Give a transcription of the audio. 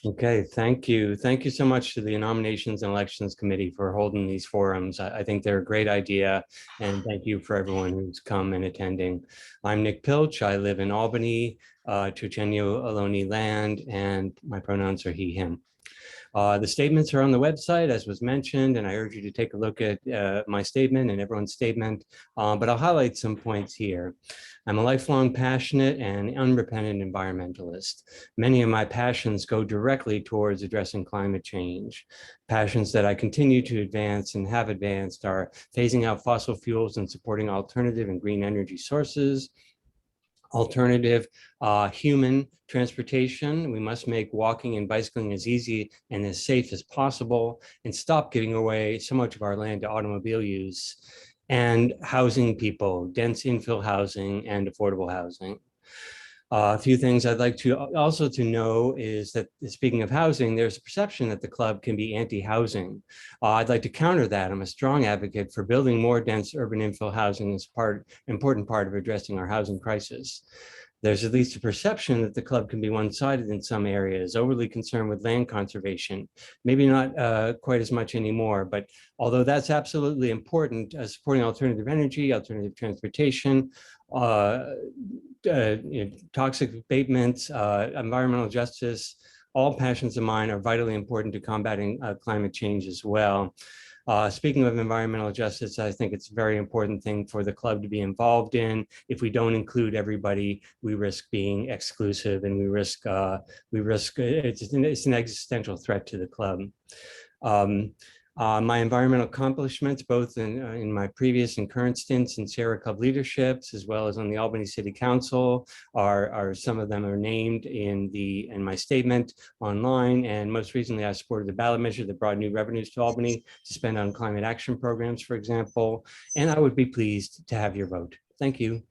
Okay, thank you. Thank you so much to the Nominations and Elections Committee for holding these forums. I think they're a great idea, and thank you for everyone who's come and attending. I'm Nick Pilch. I live in Albany, Chochenyo Ohlone land, and my pronouns are he, him. The statements are on the website, as was mentioned, and I urge you to take a look at my statement and everyone's statement, but I'll highlight some points here. I'm a lifelong passionate and unrepentant environmentalist. Many of my passions go directly towards addressing climate change. Passions that I continue to advance and have advanced are phasing out fossil fuels and supporting alternative and green energy sources, alternative human transportation. We must make walking and bicycling as easy and as safe as possible and stop giving away so much of our land to automobile use, and housing people, dense infill housing and affordable housing. A few things I'd like to also to know is that, speaking of housing, there's a perception that the club can be anti-housing. I'd like to counter that. I'm a strong advocate for building more dense urban infill housing as important part of addressing our housing crisis. There's at least a perception that the club can be one-sided in some areas, overly concerned with land conservation, maybe not quite as much anymore, but although that's absolutely important, supporting alternative energy, alternative transportation, toxic abatements, environmental justice, all passions of mine are vitally important to combating climate change as well. Speaking of environmental justice, I think it's a very important thing for the club to be involved in. If we don't include everybody, we risk being exclusive, and we risk it's an existential threat to the club. My environmental accomplishments, both in my previous and current stints in Sierra Club leaderships, as well as on the Albany City Council, are some of them are named in my statement online. And most recently, I supported the ballot measure that brought new revenues to Albany to spend on climate action programs, for example. And I would be pleased to have your vote. Thank you.